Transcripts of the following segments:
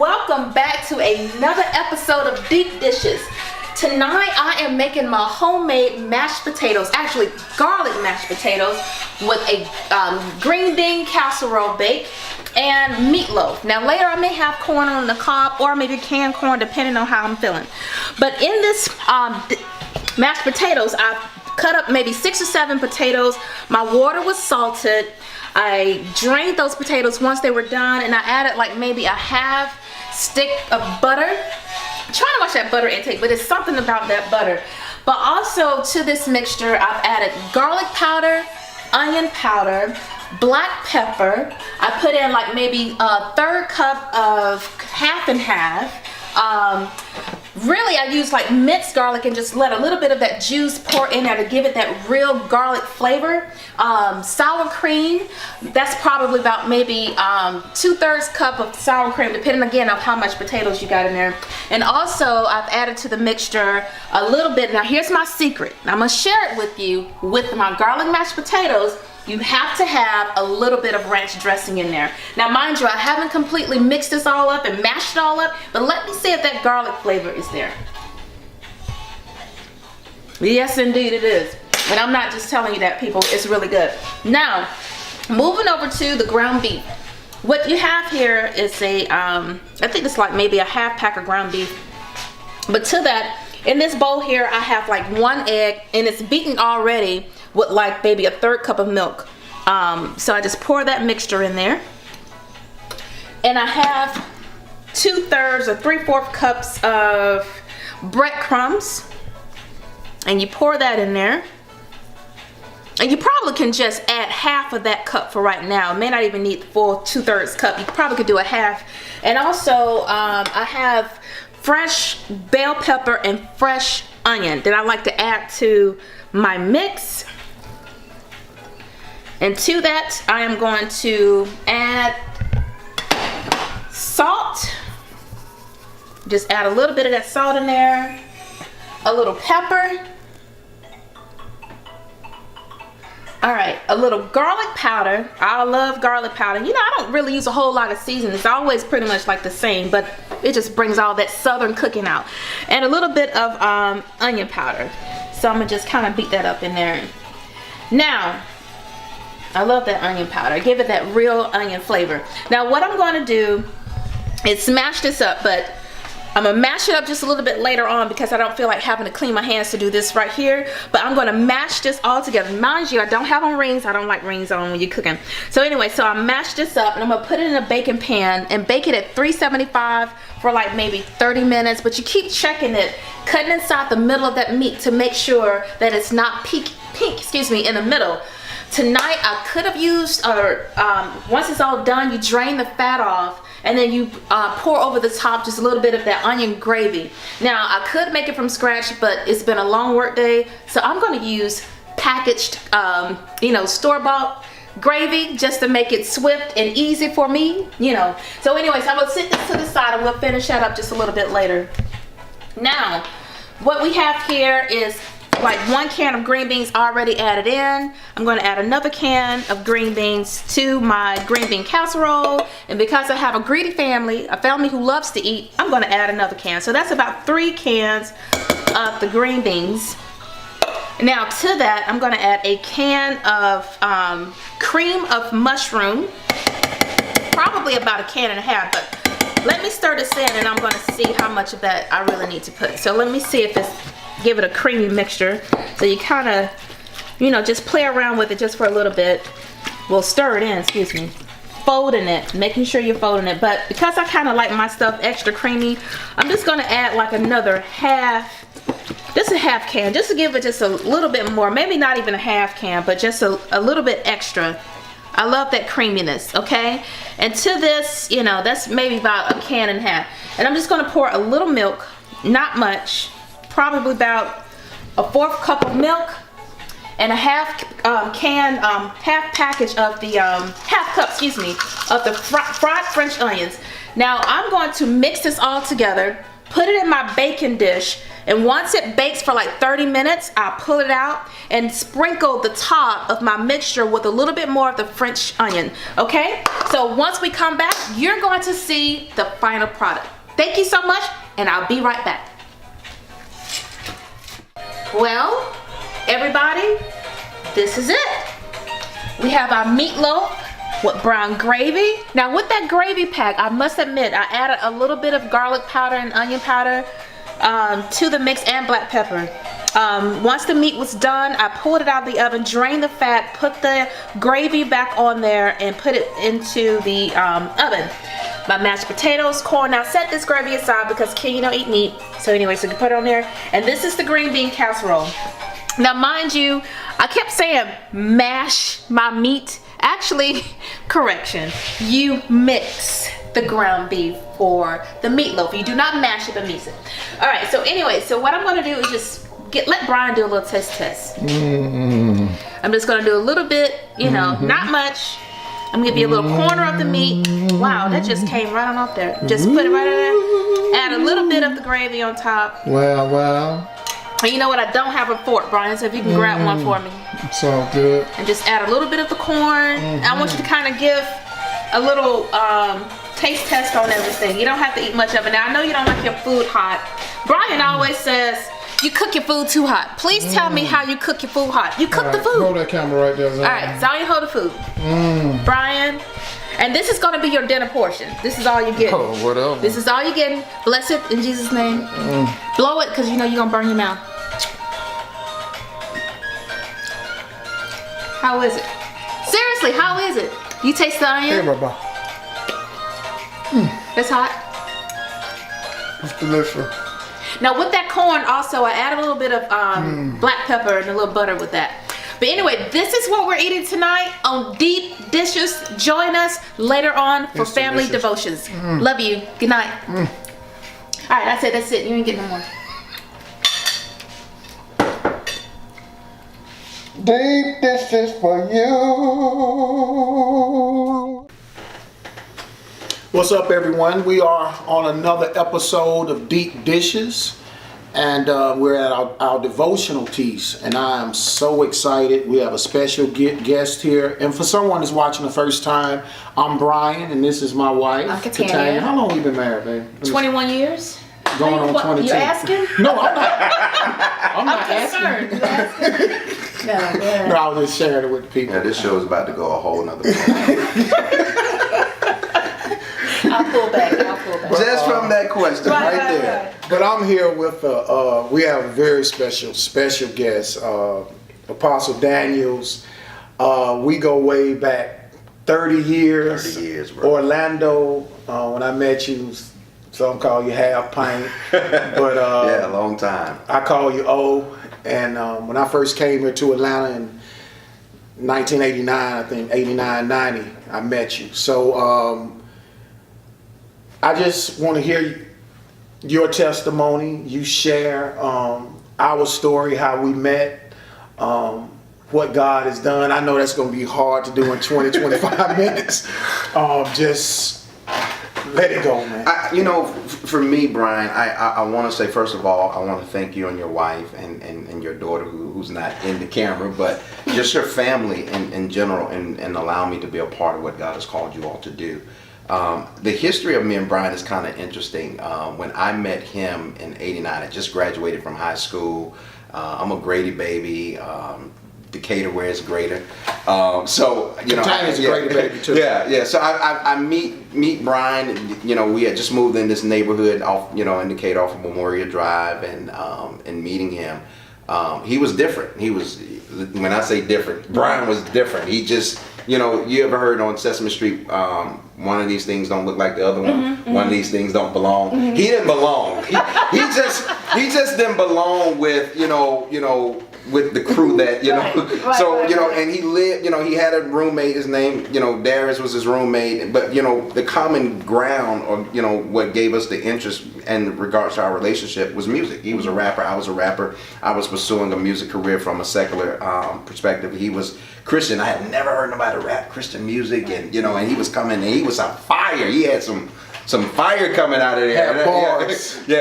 welcome back to another episode of Deep Dishes. Tonight I am making my homemade mashed potatoes, actually garlic mashed potatoes with a green bean casserole bake and meatloaf. Now later I may have corn on the cob or maybe canned corn depending on how I'm feeling. But in this mashed potatoes, I've cut up maybe 6 or 7 potatoes. My water was salted. I drained those potatoes once they were done, and I added like maybe a half stick of butter. I'm trying to watch that butter intake, but it's something about that butter. But also to this mixture, I've added garlic powder, onion powder, black pepper. I put in like maybe a 1/3 cup of half and half. Really, I use like minced garlic and just let a little bit of that juice pour in there to give it that real garlic flavor. Sour cream, that's probably about maybe 2/3 cup of sour cream, depending again on how much potatoes you got in there. And also, I've added to the mixture a little bit. Now, here's my secret. I'm gonna share it with you. With my garlic mashed potatoes, you have to have a little bit of ranch dressing in there. Now mind you, I haven't completely mixed this all up and mashed it all up, but let me see if that garlic flavor is there. Yes, indeed it is. And I'm not just telling you that, people, it's really good. Now, moving over to the ground beef. What you have here is a, I think it's like maybe a half pack of ground beef. But to that, in this bowl here, I have like 1 egg, and it's beaten already with like maybe a 1/3 cup of milk. So I just pour that mixture in there. And I have 2/3 or 3/4 cups of breadcrumbs. And you pour that in there. And you probably can just add half of that cup for right now. It may not even need the full 2/3 cup. You probably could do a half. And also, I have fresh bell pepper and fresh onion that I like to add to my mix. And to that, I am going to add salt. Just add a little bit of that salt in there. A little pepper. Alright, a little garlic powder. I love garlic powder. You know, I don't really use a whole lot of seasoning. It's always pretty much like the same, but it just brings all that southern cooking out. And a little bit of onion powder. So I'm going to just kind of beat that up in there. Now, I love that onion powder. Give it that real onion flavor. Now, what I'm going to do is smash this up, but I'm gonna mash it up just a little bit later on because I don't feel like having to clean my hands to do this right here. But I'm gonna mash this all together. Mind you, I don't have on rings. I don't like rings on when you're cooking. So anyway, so I mashed this up and I'm gonna put it in a baking pan and bake it at 375 for like maybe 30 minutes. But you keep checking it, cutting inside the middle of that meat to make sure that it's not pink, excuse me, in the middle. Tonight I could have used, once it's all done, you drain the fat off. And then you pour over the top just a little bit of that onion gravy. Now, I could make it from scratch, but it's been a long work day. So I'm gonna use packaged, you know, store-bought gravy just to make it swift and easy for me, you know. So anyways, I'm gonna sit this to the side and we'll finish that up just a little bit later. Now, what we have here is like 1 can of green beans already added in. I'm going to add another can of green beans to my green bean casserole. And because I have a greedy family, a family who loves to eat, I'm going to add another can. So that's about 3 cans of the green beans. Now to that, I'm going to add a can of cream of mushroom. Probably about 1.5 cans, but let me stir this in and I'm going to see how much of that I really need to put. So let me see if it's, give it a creamy mixture. So you kind of, you know, just play around with it just for a little bit. Well, stir it in, excuse me. Folding it, making sure you're folding it. But because I kind of like my stuff extra creamy, I'm just going to add like another half, just a half can, just to give it just a little bit more. Maybe not even a half can, but just a little bit extra. I love that creaminess, okay? And to this, you know, that's maybe about 1.5 cans. And I'm just going to pour a little milk, not much. Probably about a 1/4 cup of milk and a half package of the half cup, excuse me, of the fried French onions. Now I'm going to mix this all together, put it in my baking dish, and once it bakes for like 30 minutes, I'll pull it out and sprinkle the top of my mixture with a little bit more of the French onion, okay? So once we come back, you're going to see the final product. Thank you so much, and I'll be right back. Well, everybody, this is it. We have our meatloaf with brown gravy. Now with that gravy pack, I must admit, I added a little bit of garlic powder and onion powder to the mix, and black pepper. Once the meat was done, I pulled it out of the oven, drained the fat, put the gravy back on there, and put it into the oven. My mashed potatoes, corn. Now set this gravy aside because Ken, you don't eat meat. So anyway, so you can put it on there. And this is the green bean casserole. Now mind you, I kept saying mash my meat. Actually, correction, you mix the ground beef or the meatloaf. You do not mash it, but mix it. All right, so anyway, so what I'm gonna do is just let Brian do a little test. I'm just gonna do a little bit, you know, not much. I'm gonna give you a little corner of the meat. Wow, that just came right on off there. Just put it right in there. Add a little bit of the gravy on top. Wow. And you know what? I don't have a fork, Brian, so if you can grab one for me. It's all good. And just add a little bit of the corn. I want you to kind of give a little taste test on everything. You don't have to eat much of it. Now, I know you don't like your food hot. Brian always says, you cook your food too hot. Please tell me how you cook your food hot. You cook the food. Hold that camera right there. Alright, so you hold the food. Brian, and this is going to be your dinner portion. This is all you're getting. Oh, whatever. This is all you're getting. Bless it in Jesus' name. Blow it because you know you're going to burn your mouth. How is it? Seriously, how is it? You taste the onion? Hey, Baba. It's hot? It's delicious. Now with that corn also, I added a little bit of black pepper and a little butter with that. But anyway, this is what we're eating tonight on Deep Dishes. Join us later on for family devotions. Love you. Good night. Alright, that's it. That's it. You ain't getting no more. Deep Dishes for you. What's up, everyone? We are on another episode of Deep Dishes, and we're at our devotional piece, and I am so excited. We have a special guest here, and for someone that's watching the first time, I'm Brian, and this is my wife, Katanya. How long have you been married, babe? 21 years. Going on 22. You asking? No, I'm not. I'm not concerned. asking. No, No, I was just sharing it with the people. Yeah, this show is about to go a whole nother way. I'll pull back. Just from that question right there. But I'm here with we have a very special guest, Apostle Daniels. We go way back 30 years. 30 years, bro. Orlando, when I met you, some call you Half Pint, but yeah, a long time. I call you O. And when I first came here to Atlanta in 1989, I think 89, 90, I met you. So I just want to hear your testimony. You share our story, how we met, what God has done. I know that's going to be hard to do in 20, 25 minutes. Just let it go, man. For me, Brian, I want to say, first of all, I want to thank you and your wife and your daughter who's not in the camera, but just your family in general, and allow me to be a part of what God has called you all to do. The history of me and Brian is kind of interesting. When I met him in '89, I just graduated from high school. I'm a Grady baby. Decatur wears greater. So you know, Katyanya's a Grady baby too. Yeah. So I meet Brian. You know, we had just moved in this neighborhood off, in Decatur off of Memorial Drive, and meeting him, he was different. He was, when I say different, Brian was different. He just, you ever heard on Sesame Street, one of these things don't look like the other one. One of these things don't belong. He didn't belong. He just didn't belong with with the crew that Right, so right. And he lived, he had a roommate. His name, Darius was his roommate. But the common ground, or what gave us the interest in regards to our relationship was music. He was a rapper. I was a rapper. I was pursuing a music career from a secular perspective. He was Christian. I had never heard nobody rap Christian music, and and he was coming and he was on fire. He had some some fire coming out of there. Had bars. He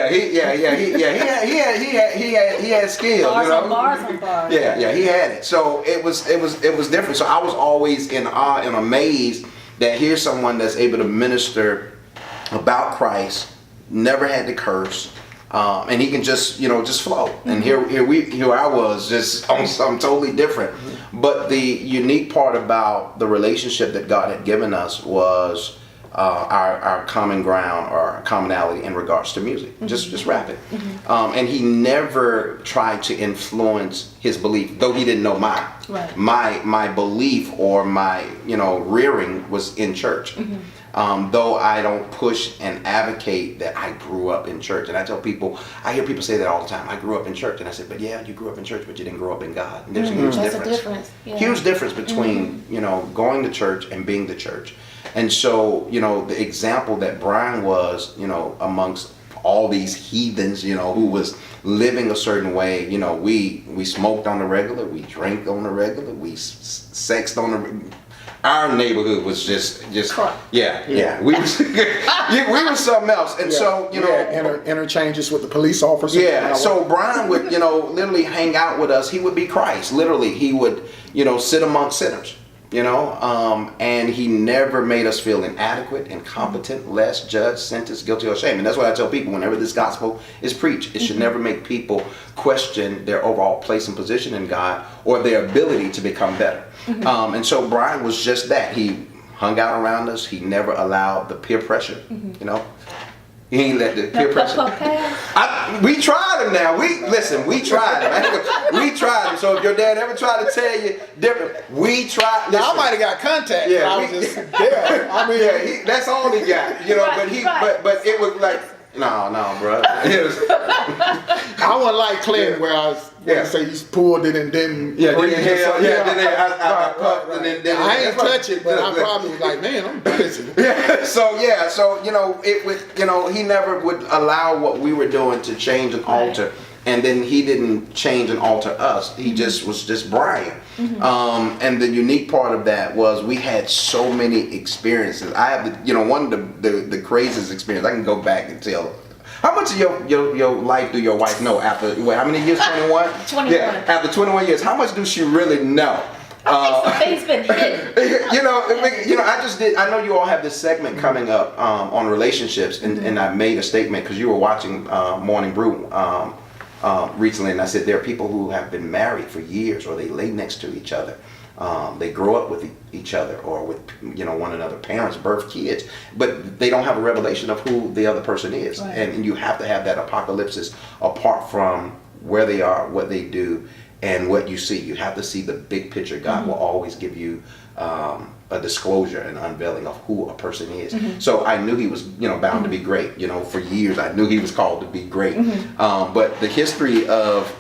had skills. Bars you know? on bars on bars. Yeah, he had it. So it was different. So I was always in awe and amazed that here's someone that's able to minister about Christ, never had to curse, and he can just flow. And here I was just on something totally different. But the unique part about the relationship that God had given us was our common ground or our commonality in regards to music, just rapping. And he never tried to influence his belief, though he didn't know mine. Right. My belief or my rearing was in church. Though I don't push and advocate that I grew up in church. And I tell people, I hear people say that all the time. I grew up in church. And I said, but yeah, you grew up in church, but you didn't grow up in God. And there's a huge That's difference. a difference. Yeah. Huge difference between, going to church and being the church. And so, the example that Brian was, amongst all these heathens, who was living a certain way, we smoked on the regular, we drank on the regular, we sexed on the our neighborhood was just yeah. We was we were something else, and so interchanges with the police officers. Yeah, so Brian would literally hang out with us. He would be Christ. Literally, he would sit amongst sinners. And he never made us feel inadequate, incompetent, less, judged, sentenced, guilty, or ashamed. And that's what I tell people whenever this gospel is preached. It should never make people question their overall place and position in God or their ability to become better. And so Brian was just that. He hung out around us. He never allowed the peer pressure, He ain't let the peer pressure. We tried him now. We tried him. We tried him. So if your dad ever tried to tell you different, we tried. Now I might have got contact. Yeah, I was just there. I mean, that's all he got. But it was like, no, bro. I wasn't like Clinton where I was. Say he pulled it and then I puffed and then I ain't touch it, but I probably was like, man, I'm busy. So it would he never would allow what we were doing to change and alter, and then he didn't change and alter us. He just was just Brian. And the unique part of that was we had so many experiences. I have one of the craziest experience. I can go back and tell. How much of your life do your wife know after, how many years, 21? 21. Yeah, after 21 years, how much do she really know? I think some things been hidden. I know you all have this segment coming up on relationships, and I made a statement because you were watching Morning Brew recently, and I said there are people who have been married for years, or they lay next to each other. They grow up with each other or with one another. Parents birth kids, but they don't have a revelation of who the other person is. Right. And you have to have that apocalypsis apart from where they are, what they do, and what you see. You have to see the big picture. God will always give you a disclosure and unveiling of who a person is. So I knew he was bound to be great. For years I knew he was called to be great. But the history of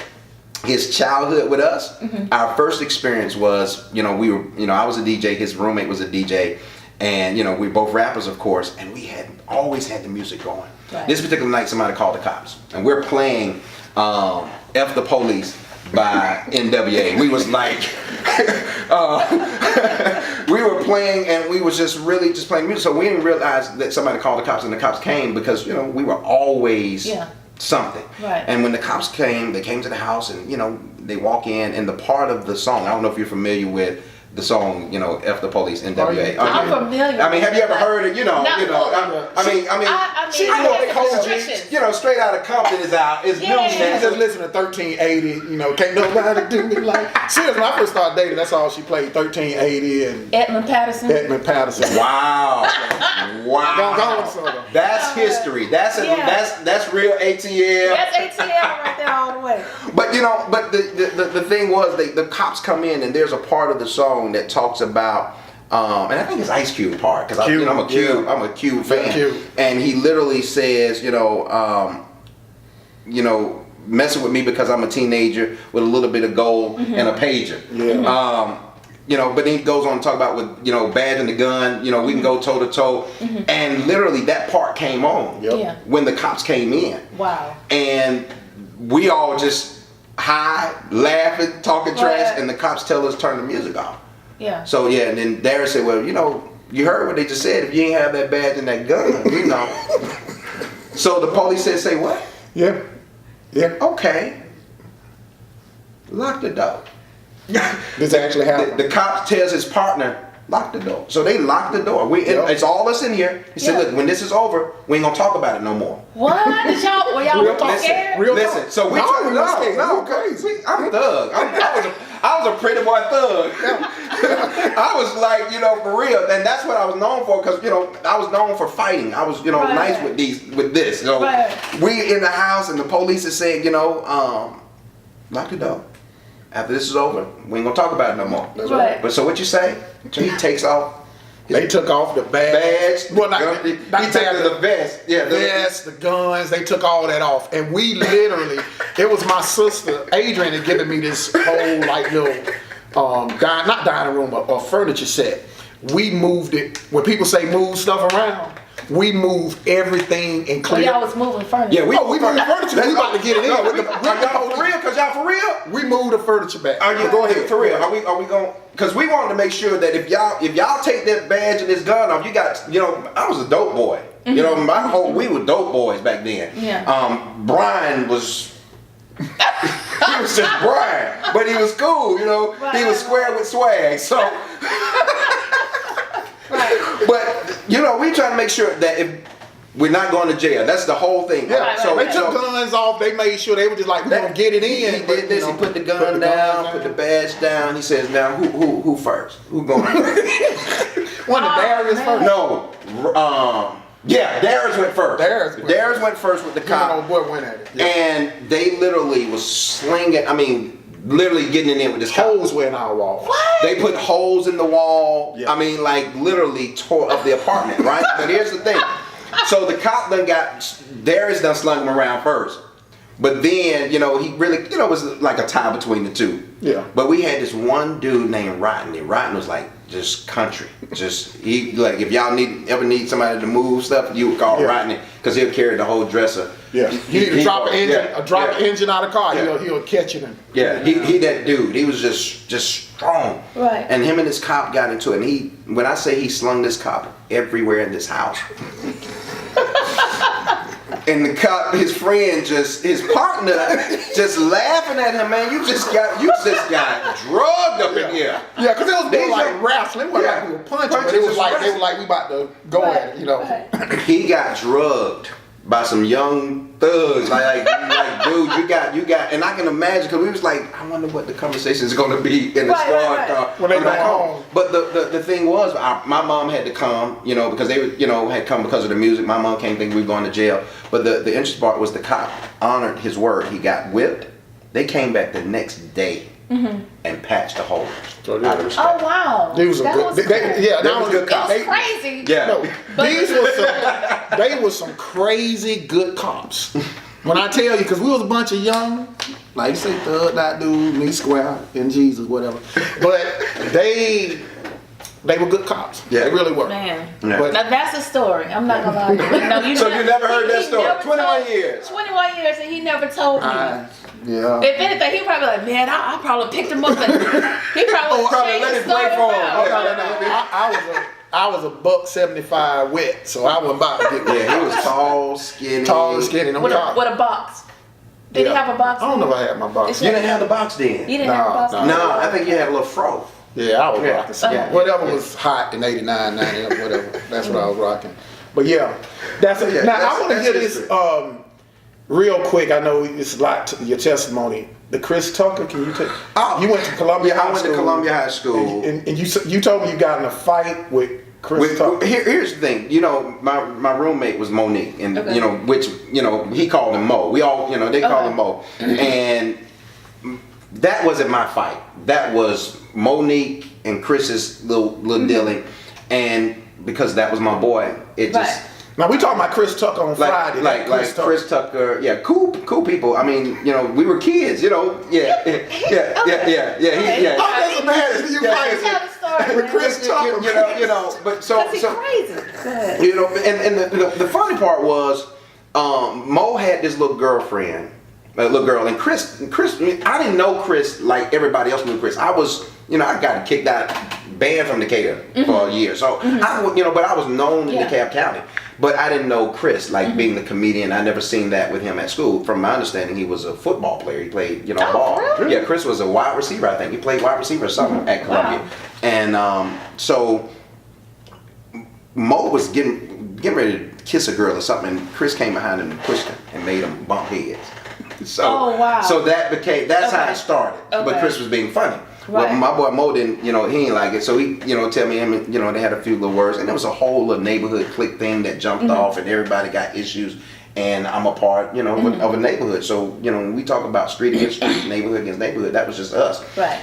his childhood with us, our first experience was, we were, I was a DJ, his roommate was a DJ, and, we were both rappers, of course, and we had always had the music going. Right. This particular night, somebody called the cops, and we're playing F the Police by NWA. We was like, we were playing, and we was just playing music, so we didn't realize that somebody called the cops, and the cops came because, we were always... something. Right. And when the cops came, they came to the house, and they walk in, and the part of the song, I don't know if you're familiar with the song, F the Police, NWA. I'm familiar. I mean, have you ever heard it? She straight out of Compton is out. It's new. She just listen to 1380. Can't nobody do me like. Seriously, when I first started dating, that's all she played. 1380 and Edmund Patterson. Wow. Wow. That's history. That's real ATL. That's ATL right there all the way. But the thing was, the cops come in, and there's a part of the song that talks about, and I think it's Ice Cube part, because I'm a Cube fan, Cube. and he literally says, messing with me because I'm a teenager with a little bit of gold and a pager. But then he goes on to talk about with badge and the gun, we can go toe to toe, and literally that part came on when the cops came in. Wow. And we all just high, laughing, talking trash, and the cops tell us turn the music off. Yeah. So and then Darius said, well, you heard what they just said. If you ain't have that badge and that gun, you know. So the police said, say what? Yeah. Yeah. Okay. Lock the door. This actually happened. The cop tells his partner, lock the door. So they locked the door. It's all us in here. He said, look, when this is over, we ain't gonna talk about it no more. What? Were y'all scared? Listen, so we crazy. I'm a thug. I was a pretty boy thug. I was like, you know, for real, and that's what I was known for, because, you know, I was known for fighting. I was, you know, nice with this. You know, we in the house, and the police is saying, you know, lock the door. After this is over, we ain't gonna talk about it no more. That's right. But so what you say? So he takes off. They took off the badge. Well, he took the vest. Yeah, the vest, the guns. They took all that off, and we literally. It was my sister Adrian had given me this whole like little, not dining room, but a furniture set. We moved it. When people say move stuff around, we moved everything and cleared. Y'all was moving furniture. Yeah, we moved furniture. We about to get it in. Y'all for real? Cause y'all for real? We moved the furniture back. Go ahead, for real. Are we going? Cause we wanted to make sure that if y'all take that badge and this gun off, you got, you know, I was a dope boy. Mm-hmm. You know, we were dope boys back then. Yeah. Brian was. He was just Brian, but he was cool. You know, he was square with swag. So. But you know, we trying to make sure that if we're not going to jail, that's the whole thing. Yeah. So they took guns off. They made sure they were just like, we're gonna get it in. He did this. He put the gun down, put the badge down. He says, now who first? Who going first? One of Darius first. No. Yeah, Darius went first. Darius went first with the cop. Old boy went at it. Yeah. And they literally was slinging. I mean, literally getting it in with this holes were in our wall. What? They put holes in the wall. Yeah. I mean, like literally tore up the apartment, right? But here's the thing. So the cop Darius done slung him around first. But then, you know, he really, you know, was like a tie between the two. Yeah. But we had this one dude named Rodney. Rodney was like just country. He like, if y'all ever need somebody to move stuff, you would call Rodney, because he'll carry the whole dresser. Yeah. You need to drop an engine out of the car. Yeah. He'll catch it. He that dude. He was just strong. Right. And him and this cop got into it. And when I say he slung this cop everywhere in this house. And the cop, his friend, his partner, just laughing at him, man. You just got drugged up in here. Yeah, because it was more like wrestling. It wasn't like we were punching, but it was like they were like, we about to go at it, you know. He got drugged by some young thugs. Like dude, you got, and I can imagine, because we was like, I wonder what the conversation is going to be in the squad car when they go home. But the thing was, my mom had to come, you know, because they, you know, had come because of the music. My mom came thinking we were going to jail. But the interesting part was the cop honored his word. He got whipped. They came back the next day and patched the hole out of respect. Oh wow! These were good. That was good cops. Crazy. Yeah. No, they were some crazy good cops. When I tell you, because we was a bunch of young, like you say, thug, that dude, me, Square, and Jesus, whatever. But they were good cops. Yeah. They really were. Man. Yeah. But now that's a story. I'm not gonna lie to you. No, So you never heard that story? 21 years. 21 years, and he never told me. Yeah. If anything, he probably like, man, I probably picked him up and he probably let it play for him. I was a $175 wet, so I wasn't about to get wet. Yeah, he was tall, skinny. Tall and skinny. With a box. Did he have a box? I don't know if I had my box. You didn't have the box then? You didn't have a box? No, I think you had a little fro. Yeah, I was rocking some. Yeah. Whatever was hot in 89, 90, whatever. That's what I was rocking. But yeah, that's it. Now, I want to get this real quick. I know it's a lot to your testimony. The Chris Tucker, can you take? You went to Columbia High School. I went to Columbia High School. And you told me you got in a fight with Chris Tucker. Here's the thing. You know, my roommate was Monique, and you know, which, you know, he called him Mo. We all, you know, they call him Mo. And that wasn't my fight. That was Monique and Chris's little dealing, and because that was my boy, it just. Now we talking about Chris Tucker on Friday. Like Chris Tucker, yeah, cool people. I mean, you know, we were kids, you know, yeah. Oh, that's a bad. You fight with Chris Tucker, you know, but so crazy. You know, and the funny part was, Mo had this little girlfriend, a little girl, and Chris. I didn't know Chris like everybody else knew Chris. I was I got kicked out, banned from Decatur for a year. So but I was known in DeKalb County. But I didn't know Chris, like being the comedian. I never seen that with him at school. From my understanding, he was a football player. He played, ball. Really? Yeah, Chris was a wide receiver. I think he played wide receiver or something at Columbia. Wow. And so Mo was getting ready to kiss a girl or something, and Chris came behind him and pushed him and made him bump heads. So, so that's how it started. But Chris was being funny. Right. Well, my boy Mo didn't, he ain't like it. So he, tell me him, they had a few little words, and there was a whole little neighborhood clique thing that jumped off, and everybody got issues. And I'm a part, of a neighborhood. So, when we talk about street against street, neighborhood against neighborhood, that was just us. Right.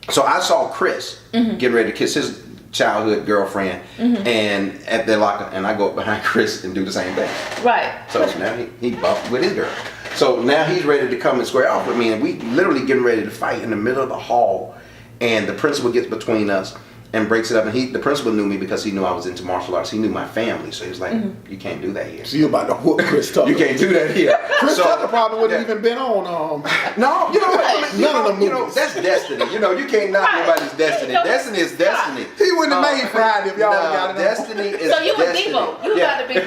So I saw Chris getting ready to kiss his childhood girlfriend, and at the locker, and I go up behind Chris and do the same thing. Right. So now he bumped with his girl. So now he's ready to come and square off with me, and we literally getting ready to fight in the middle of the hall, and the principal gets between us and breaks it up. And the principal knew me because he knew I was into martial arts. He knew my family, so he was like, "You can't do that here." So you about to whoop Chris Tucker? You can't do that here. Chris Tucker probably wouldn't even been on. No, none of the movies. That's destiny. You can't knock nobody's destiny. Destiny is destiny. He wouldn't have made Friday if y'all got it. Destiny is So you were destiny. Devo. You got to be.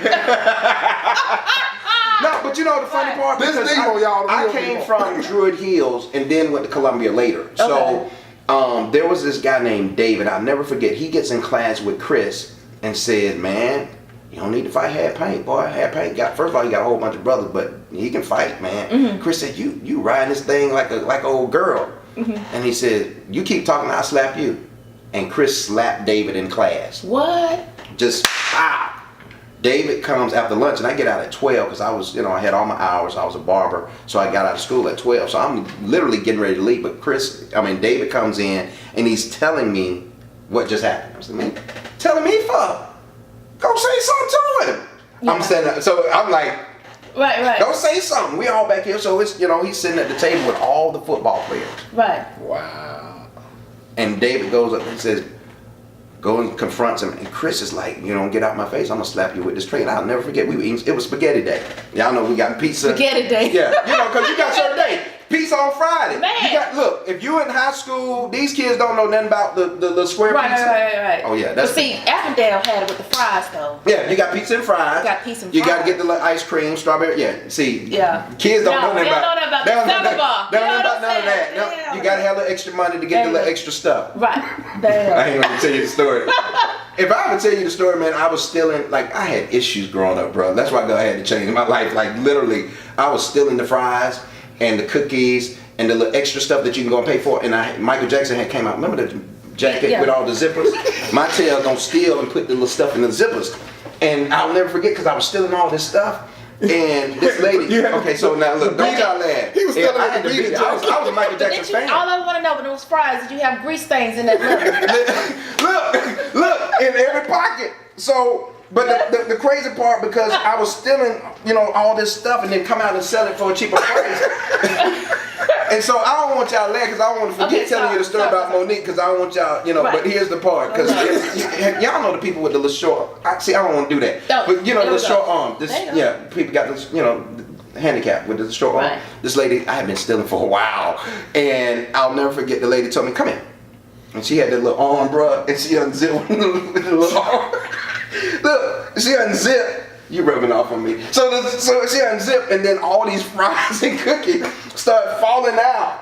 No, but the funny part, This because Devo, y'all, the I real came Devo. from Druid Hills and then went to Columbia later. So there was this guy named David. I'll never forget. He gets in class with Chris and said, "Man, you don't need to fight Hat Paint, boy. Hat Paint first of all, he got a whole bunch of brothers, but he can fight, man." Chris said, "You riding this thing like an old girl." And he said, "You keep talking, I'll slap you." And Chris slapped David in class. What? Just pow. David comes after lunch, and I get out at 12 because I was, I had all my hours. I was a barber, so I got out of school at 12. So I'm literally getting ready to leave. But David comes in, and he's telling me what just happened. I said, "Man, telling me for? Go say something to him." Yeah. I'm saying, so I'm like, Right. "Go say something." We all back here, so it's, he's sitting at the table with all the football players. Right. Wow. And David goes up and says, go and confronts him, and Chris is like, "Get out my face, I'm gonna slap you with this tray." And I'll never forget, we were eating, it was spaghetti day. Y'all know we got pizza. Spaghetti day. Yeah, because you got certain day. Pizza on Friday. Man. Look, if you in high school, these kids don't know nothing about the square pizza. Right. Oh yeah, But see, Avondale had it with the fries though. Yeah, you got pizza and fries. You got pizza and You fries. got to get the little ice cream, strawberry. Yeah, see. Yeah. Kids don't know nothing they don't about. know about They don't the know Summer bar. nothing. They don't know You know about what none of I'm that. No, saying? you got to have a little extra money to get the little extra stuff. Right. I There. ain't gonna tell you the story. If I ever tell you the story, man, I was stealing. Like, I had issues growing up, bro. That's why God had to change my life. Like, literally, I was stealing the fries and the cookies and the little extra stuff that you can go and pay for. And Michael Jackson had came out. Remember the jacket with all the zippers? My tail gonna steal and put the little stuff in the zippers. And I'll never forget because I was stealing all this stuff. And this lady, okay, so now look, don't y'all laugh. He was stealing I had to the beat it. I was a Michael Jackson fan. All I want to know, when those fries, did you have grease stains in that leather? look, in every pocket. So, but the crazy part, because I was stealing, all this stuff and then come out and sell it for a cheaper price. And so I don't want y'all to laugh because I don't want to forget telling you the story about Monique because I don't want y'all, Right. But here's the part, because y'all know the people with the little short. I don't want to do that. Don't. But There the we short go. arm. People got this, handicap with the short arm. Right. This lady, I had been stealing for a while, and I'll never forget. The lady told me, "Come here," and she had that little arm, bruh, and she unzipped with the little arm. Look, she unzipped. You rubbing off on me. So she unzipped, and then all these fries and cookies start falling out.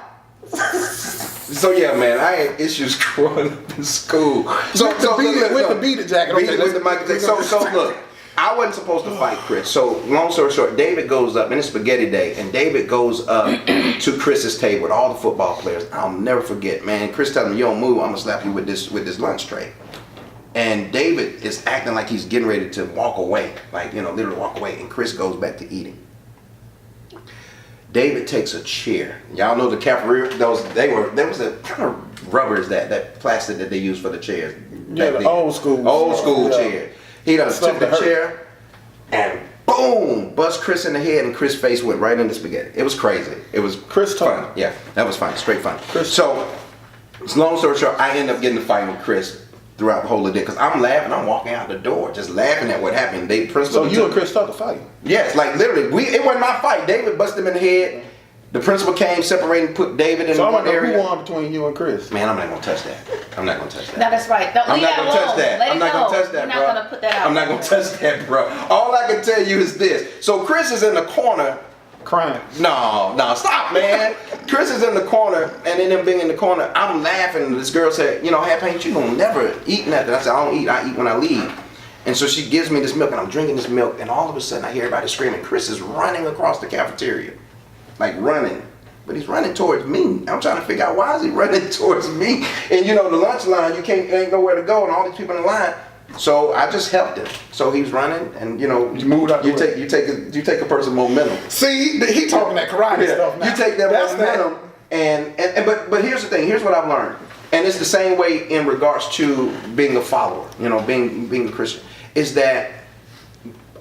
So yeah, man, I had issues growing up in school. So with the beat it jacket. Okay, with the Michael Jackson. So look, I wasn't supposed to fight Chris. So long story short, David goes up, and it's spaghetti day, and David goes up to Chris's table with all the football players. I'll never forget, man. Chris telling me, "You don't move, I'm gonna slap you with this lunch tray." And David is acting like he's getting ready to walk away, like, literally walk away. And Chris goes back to eating. David takes a chair. Y'all know the cafeteria, there was a kind of rubbers, that plastic that they use for the chairs. Yeah, the old school chair. He done took the chair and boom, bust Chris in the head, and Chris' face went right in the spaghetti. It was crazy. It was Chris fun. Tucker. Yeah, that was fun. Straight fun. Chris. So, long story short, I end up getting a fight with Chris throughout the whole of the day because I'm laughing. I'm walking out the door just laughing at what happened. So you and Chris Tucker fighting? Yes, like literally. It wasn't my fight. David busted him in the head. The principal came, separated, put David in So I one want to know area. who won between you and Chris. Man, I'm not gonna touch that. I'm not gonna touch that. No, that's right. Don't I'm leave not that gonna touch alone. that. Let I'm it not go. gonna touch that, We're bro. not gonna put that out. I'm not gonna touch that, bro. All I can tell you is this. So Chris is in the corner. Crying. No, stop, man. Chris is in the corner, and in him being in the corner, I'm laughing. This girl said, you know, Hat Paint, you don't never eat nothing. I said, I don't eat. I eat when I leave. And so she gives me this milk, and I'm drinking this milk, and all of a sudden I hear everybody screaming. Chris is running across the cafeteria, like running. But he's running towards me. I'm trying to figure out why is he running towards me? And you know, the lunch line, ain't nowhere to go, and all these people in the line. So I just helped him. So he's running, and you know, You moved out the way. you take a person's momentum. See, he talking that karate stuff now. You take that That's momentum, but here's the thing. Here's what I've learned, and it's the same way in regards to being a follower. You know, being a Christian, is that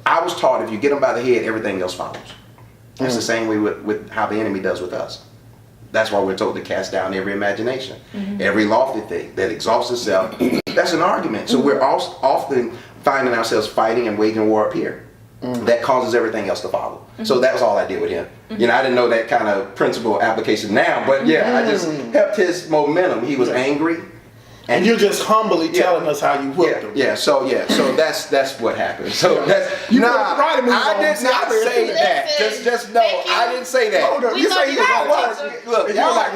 I was taught if you get them by the head, everything else follows. That's the same way with how the enemy does with us. That's why we're told to cast down every imagination, every lofty thing that exalts itself. That's an argument. So we're often finding ourselves fighting and waging war up here. That causes everything else to follow. So that was all I did with him. You know, I didn't know that kind of principle application now, but yeah, I just helped his momentum. He was angry. And you're just humbly telling us how you whooped him. So that's what happened. So that's You put the karate move I on, did see, not I heard say you. that. Listen, Just know thank you. I didn't say that. Hold on, We you love say you, you Dr. watch. Teacher. Look, Y'all y'all like,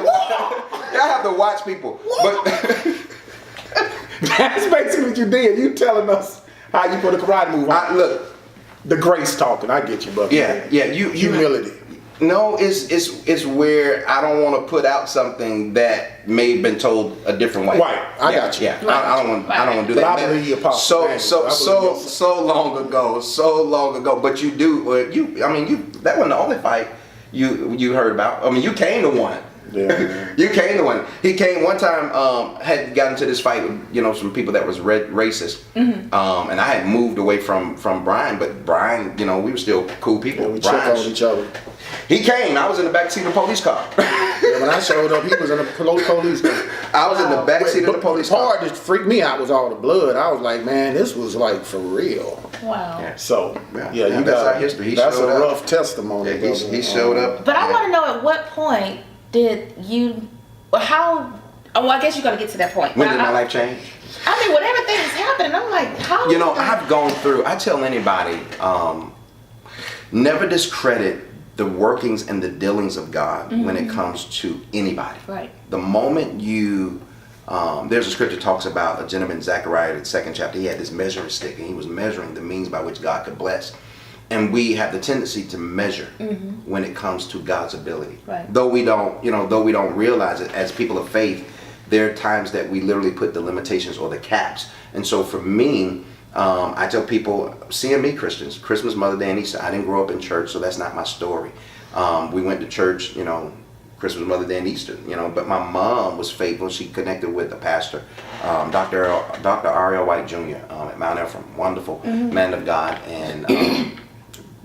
y'all have to watch people. But that's basically what you did. You telling us how you put a karate move on. look, The grace talking. I get you, brother. yeah, you Humility. No, it's where I don't want to put out something that may have been told a different way. Right, I got you. Yeah, I don't want to do But that. I believe you, Apostle. So long ago. But you do. That wasn't the only fight you heard about. I mean, you came to one. Yeah. You came to one. He came one time. Had gotten to this fight with some people that was racist. And I had moved away from Brian, but Brian, we were still cool people. Yeah, we check Brian, on each other. He came. I was in the back seat of the police car. Yeah, when I showed up, he was in the police car. I was in the back seat of the police The car. part that freaked me out was all the blood. I was like, man, this was like for real. Wow. Yeah. So, Yeah, you that's got our history. He that's a showed up. rough testimony. Yeah, brother. he showed up. But I want to know at what point did you, or how, oh, well, I guess you're going to get to that point. When did my life change? I mean, when everything is happening, I'm like, how? I've gone through, I tell anybody, never discredit the workings and the dealings of God when it comes to anybody. Right. The moment you, there's a scripture that talks about a gentleman, Zechariah, the 2nd chapter, he had this measuring stick and he was measuring the means by which God could bless. And we have the tendency to measure when it comes to God's ability. Right. Though we don't realize it as people of faith, there are times that we literally put the limitations or the caps. And so for me, I tell people, seeing me Christians, Christmas, Mother Day, and Easter, I didn't grow up in church, so that's not my story. We went to church, Christmas, Mother Day, and Easter, but my mom was faithful. She connected with a pastor, Dr. Ariel White Jr. At Mount Ephraim, wonderful man of God, and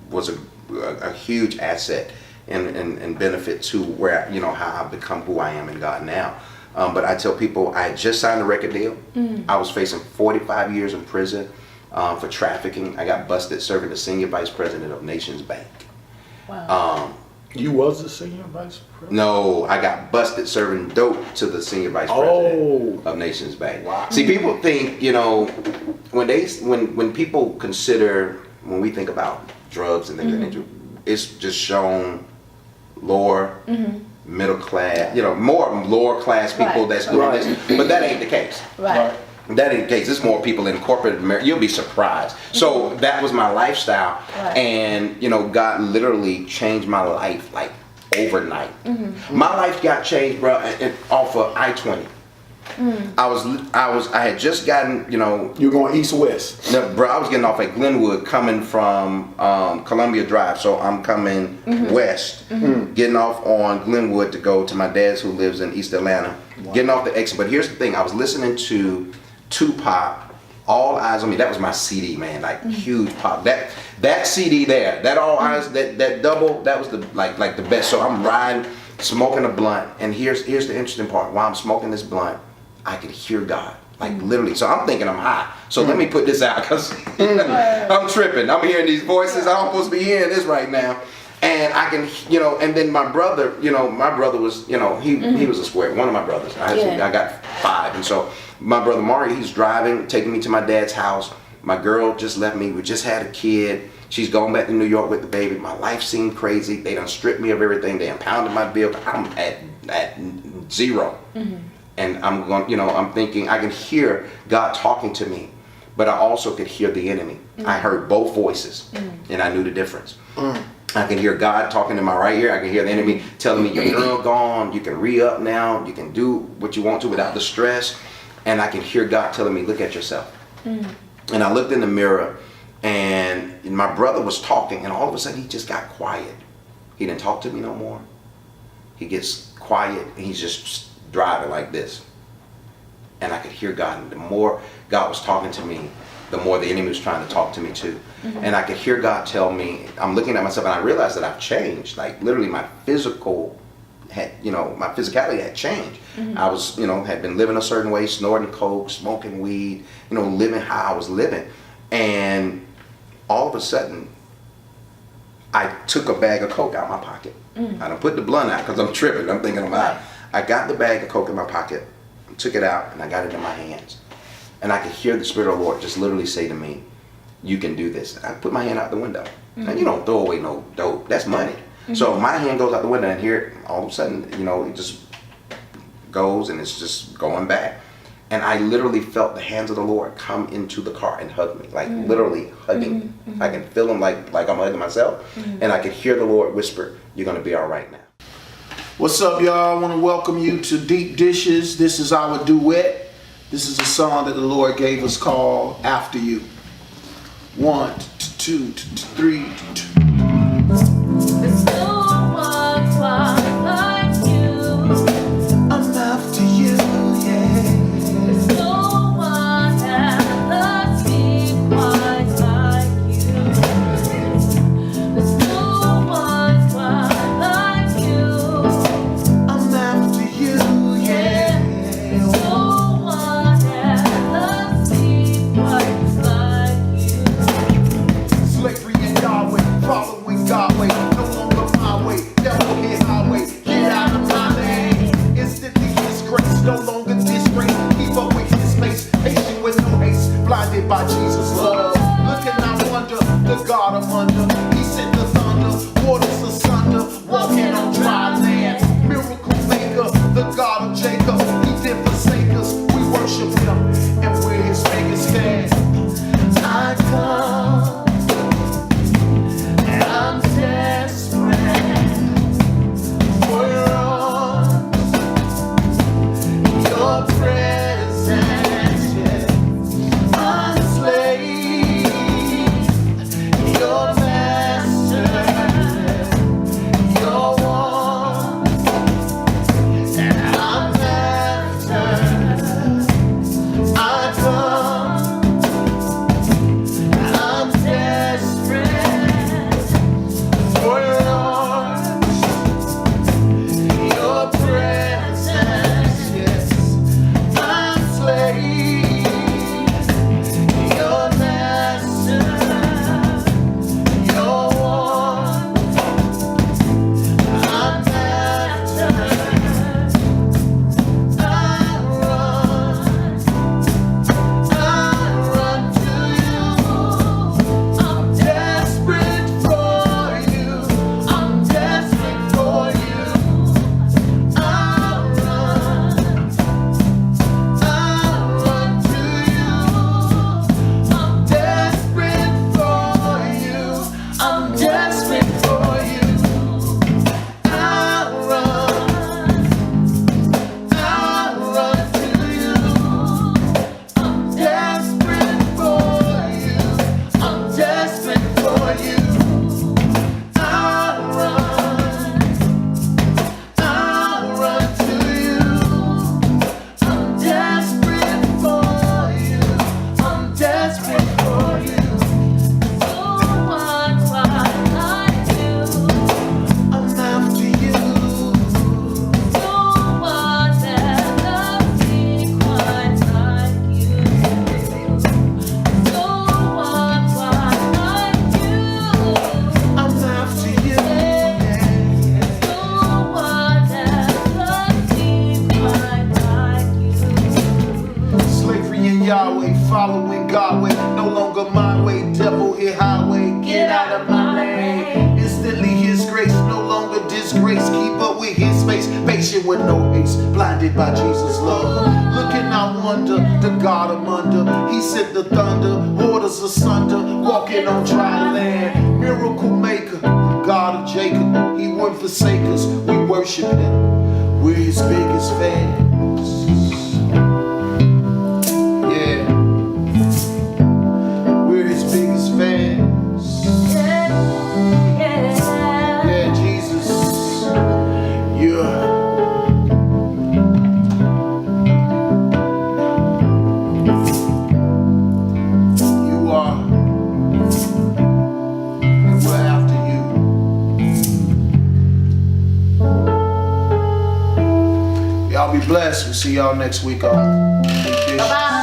was a huge asset and benefit to where, how I've become who I am in God now. But I tell people, I had just signed a record deal. I was facing 45 years in prison for trafficking. I got busted serving the senior vice president of Nations Bank. Wow. You was the senior vice president? No, I got busted serving dope to the senior vice president of Nations Bank. Wow. See, people think, when people consider, when we think about drugs and things of that nature, it's just shown lower, middle class, more lower class people that's doing this. But that ain't the case. Right. That ain't the case. There's more people in corporate America. You'll be surprised. So that was my lifestyle. Right. And, God literally changed my life like overnight. My life got changed, bro, off of I-20. I had just gotten, You're going east-west. no, bro, I was getting off at Glenwood coming from Columbia Drive. So I'm coming west, getting off on Glenwood to go to my dad's who lives in East Atlanta, getting off the exit. But here's the thing, I was listening to Tupac, All Eyes on Me. That was my CD, man, like huge pop. That CD there, that All Eyes, that double, that was the like the best. So I'm riding, smoking a blunt, and here's the interesting part. While I'm smoking this blunt, I could hear God, like literally. So I'm thinking I'm high. So let me put this out because I'm tripping. I'm hearing these voices. I'm supposed to be hearing this right now. And I can, and then my brother was, he was a square. One of my brothers. I got 5. And so my brother Mario, he's driving, taking me to my dad's house. My girl just left me. We just had a kid. She's going back to New York with the baby. My life seemed crazy. They done stripped me of everything. They impounded my vehicle. I'm at 0. And I'm going, I'm thinking, I can hear God talking to me, but I also could hear the enemy. I heard both voices, and I knew the difference. I can hear God talking in my right ear. I can hear the enemy telling me, your girl gone. You can re-up now. You can do what you want to without the stress. And I can hear God telling me, look at yourself. And I looked in the mirror, and my brother was talking, and all of a sudden he just got quiet. He didn't talk to me no more. He gets quiet, and he's just driving like this. And I could hear God. And the more God was talking to me, the more the enemy was trying to talk to me too. And I could hear God tell me, I'm looking at myself, and I realized that I've changed. Like literally my physical had, my physicality had changed. I was, had been living a certain way, snorting coke, smoking weed, living how I was living. And all of a sudden, I took a bag of coke out of my pocket. I done put the blunt out because I'm tripping. I'm thinking about it. I got the bag of coke in my pocket, took it out, and I got it in my hands. And I could hear the Spirit of the Lord just literally say to me, you can do this. I put my hand out the window. Now, you don't throw away no dope. That's money. So my hand goes out the window, and here, all of a sudden, it just goes, and it's just going back. And I literally felt the hands of the Lord come into the car and hug me, like literally hugging me. I can feel him like I'm hugging myself. And I could hear the Lord whisper, you're going to be all right now. What's up, y'all? I want to welcome you to Deep Dishes. This is our duet. This is a song that the Lord gave us called After You. 1, 2, 3, 2. There's no one quite like you. I'm after you, yeah. There's no one that loves me quite like you. There's no one quite like you. I'm after you, yeah. There's no one that loves me quite like you. Slavery in Yahweh, following Yahweh, no longer my way, devil hit highway, get out of my lane. Instantly disgrace, no longer disgrace, keep up with his face, patient with no haste, blinded by Jesus' love. Look and I wonder, the God of wonder, he sent the thunder, waters asunder, walking on dry land. Miracle maker, the God of Jacob, he did forsake us, we worship him, and we're his biggest fan. I come, I'm dead. patient with no ace, blinded by Jesus' love. Looking out wonder, the God of wonder. He sent the thunder, waters asunder, walking on dry land. Miracle maker, the God of Jacob. He wouldn't forsake us, we worship him. We're his biggest fans. Yeah. We're his biggest fans. Yeah, Jesus. Yeah. You are. And we're after you. Y'all be blessed. We'll see y'all next week on Big Fish. Bye-bye.